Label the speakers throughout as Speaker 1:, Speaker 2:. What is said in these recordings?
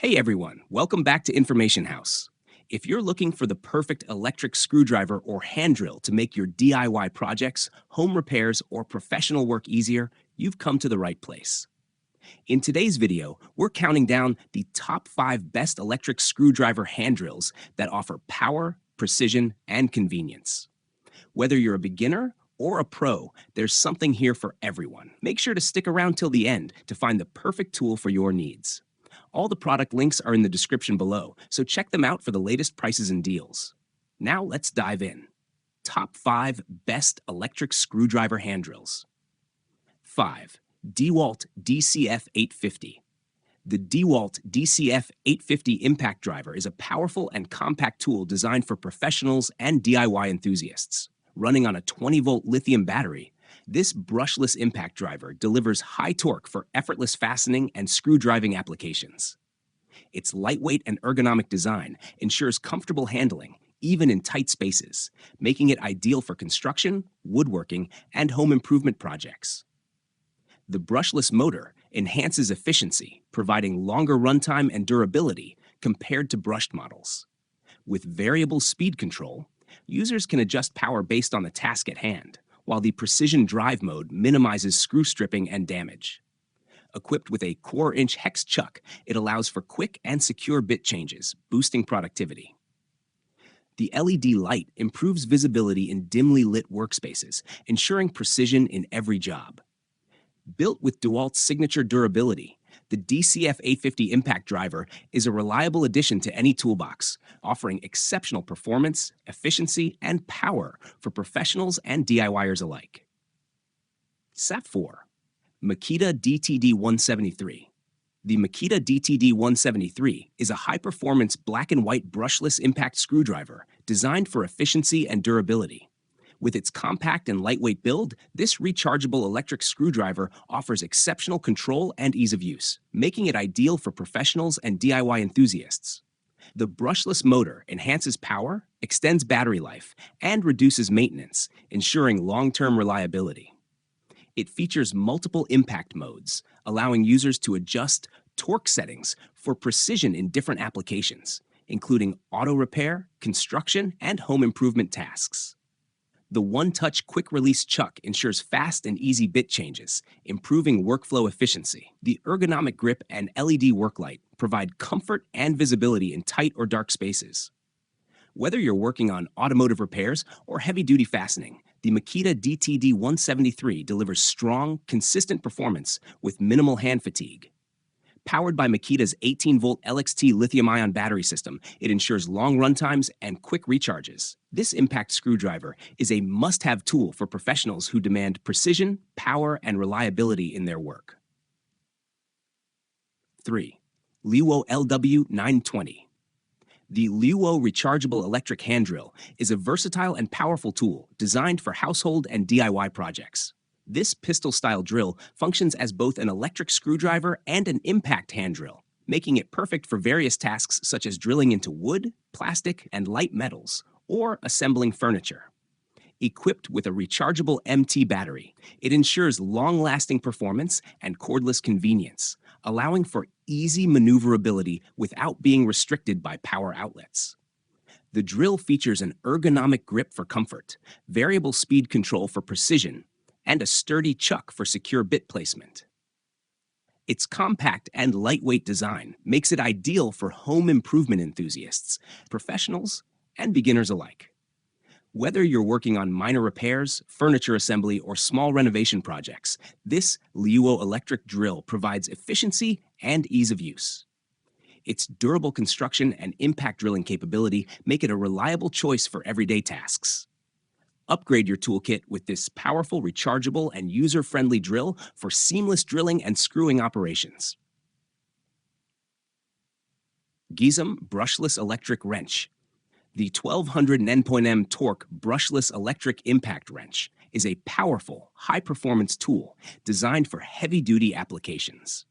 Speaker 1: Hey everyone, welcome back to Information House. If you're looking for the perfect electric screwdriver or hand drill to make your DIY projects, home repairs, or professional work easier, you've come to the right place. In today's video, we're counting down the top 5 best electric screwdriver hand drills that offer power, precision, and convenience. Whether you're a beginner or a pro, there's something here for everyone. Make sure to stick around till the end to find the perfect tool for your needs. All the product links are in the description below, so check them out for the latest prices and deals. Now let's dive in. Top 5 best electric screwdriver hand drills. 5. DeWalt DCF 850. The DeWalt DCF 850 impact driver is a powerful and compact tool designed for professionals and DIY enthusiasts. Running on a 20-volt lithium battery, this brushless impact driver delivers high torque for effortless fastening and screw driving applications. Its lightweight and ergonomic design ensures comfortable handling, even in tight spaces, making it ideal for construction, woodworking, and home improvement projects. The brushless motor enhances efficiency, providing longer runtime and durability compared to brushed models. With variable speed control, users can adjust power based on the task at hand, while the precision drive mode minimizes screw stripping and damage. Equipped with a quarter-inch hex chuck, it allows for quick and secure bit changes, boosting productivity. The LED light improves visibility in dimly lit workspaces, ensuring precision in every job. Built with DeWalt's signature durability, the DCF 850 impact driver is a reliable addition to any toolbox, offering exceptional performance, efficiency, and power for professionals and DIYers alike. SAP 4. Makita DTD 173. The Makita DTD 173 is a high-performance black and white brushless impact screwdriver designed for efficiency and durability. With its compact and lightweight build, this rechargeable electric screwdriver offers exceptional control and ease of use, making it ideal for professionals and DIY enthusiasts. The brushless motor enhances power, extends battery life, and reduces maintenance, ensuring long-term reliability. It features multiple impact modes, allowing users to adjust torque settings for precision in different applications, including auto repair, construction, and home improvement tasks. The one-touch quick-release chuck ensures fast and easy bit changes, improving workflow efficiency. The ergonomic grip and LED work light provide comfort and visibility in tight or dark spaces. Whether you're working on automotive repairs or heavy-duty fastening, the Makita DTD 173 delivers strong, consistent performance with minimal hand fatigue. Powered by Makita's 18-volt LXT lithium-ion battery system, it ensures long runtimes and quick recharges. This impact screwdriver is a must-have tool for professionals who demand precision, power, and reliability in their work. 3. Lewo LW920. The Lewo rechargeable electric hand drill is a versatile and powerful tool designed for household and DIY projects. This pistol-style drill functions as both an electric screwdriver and an impact hand drill, making it perfect for various tasks such as drilling into wood, plastic, and light metals, or assembling furniture. Equipped with a rechargeable MT battery, it ensures long-lasting performance and cordless convenience, allowing for easy maneuverability without being restricted by power outlets. The drill features an ergonomic grip for comfort, variable speed control for precision, and a sturdy chuck for secure bit placement. Its compact and lightweight design makes it ideal for home improvement enthusiasts, professionals, and beginners alike. Whether you're working on minor repairs, furniture assembly, or small renovation projects, this Lewo electric drill provides efficiency and ease of use. Its durable construction and impact drilling capability make it a reliable choice for everyday tasks. Upgrade your toolkit with this powerful, rechargeable, and user-friendly drill for seamless drilling and screwing operations. Gizem Brushless Electric Wrench. The 1200 N.M torque brushless electric impact wrench is a powerful, high-performance tool designed for heavy-duty applications.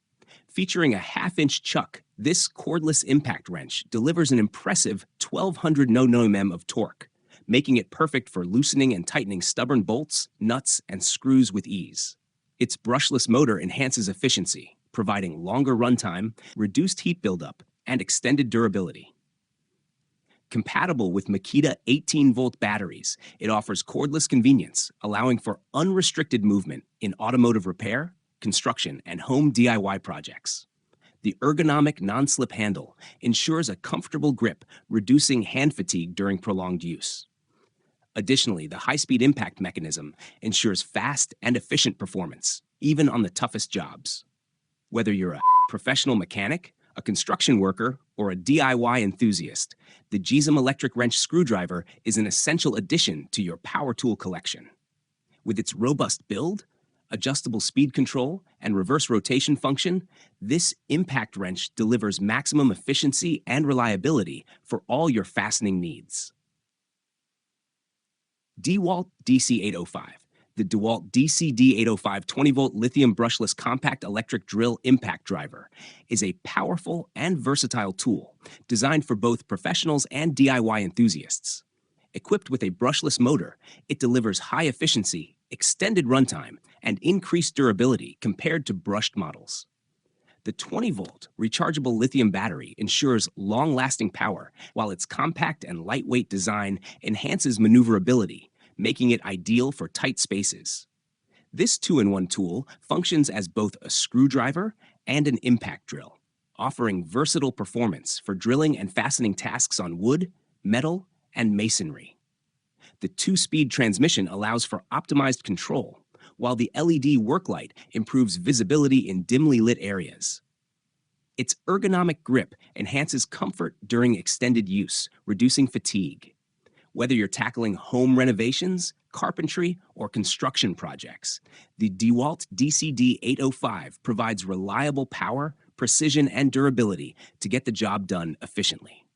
Speaker 1: Featuring a half-inch chuck, this cordless impact wrench delivers an impressive 1200 Nm of torque, making it perfect for loosening and tightening stubborn bolts, nuts, and screws with ease. Its brushless motor enhances efficiency, providing longer runtime, reduced heat buildup, and extended durability. Compatible with Makita 18-volt batteries, it offers cordless convenience, allowing for unrestricted movement in automotive repair, construction, and home DIY projects. The ergonomic non-slip handle ensures a comfortable grip, reducing hand fatigue during prolonged use. Additionally, the high-speed impact mechanism ensures fast and efficient performance, even on the toughest jobs. Whether you're a professional mechanic, a construction worker, or a DIY enthusiast, the GSM electric wrench screwdriver is an essential addition to your power tool collection. With its robust build, adjustable speed control, and reverse rotation function, this impact wrench delivers maximum efficiency and reliability for all your fastening needs. DeWalt DC805. The DeWalt DC-D805 20-volt lithium brushless compact electric drill impact driver is a powerful and versatile tool designed for both professionals and DIY enthusiasts. Equipped with a brushless motor, it delivers high efficiency, extended runtime, and increased durability compared to brushed models. The 20-volt rechargeable lithium battery ensures long-lasting power, while its compact and lightweight design enhances maneuverability, making it ideal for tight spaces. This two-in-one tool functions as both a screwdriver and an impact drill, offering versatile performance for drilling and fastening tasks on wood, metal, and masonry. The two-speed transmission allows for optimized control, while the LED work light improves visibility in dimly lit areas. Its ergonomic grip enhances comfort during extended use, reducing fatigue. Whether you're tackling home renovations, carpentry, or construction projects, the DeWalt DC-D805 provides reliable power, precision, and durability to get the job done efficiently.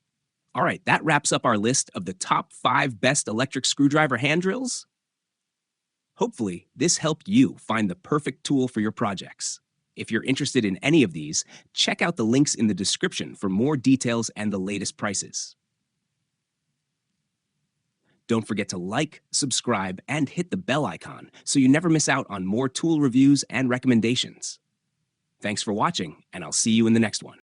Speaker 1: All right, that wraps up our list of the top 5 best electric screwdriver hand drills. Hopefully, this helped you find the perfect tool for your projects. If you're interested in any of these, check out the links in the description for more details and the latest prices. Don't forget to like, subscribe, and hit the bell icon so you never miss out on more tool reviews and recommendations. Thanks for watching, and I'll see you in the next one.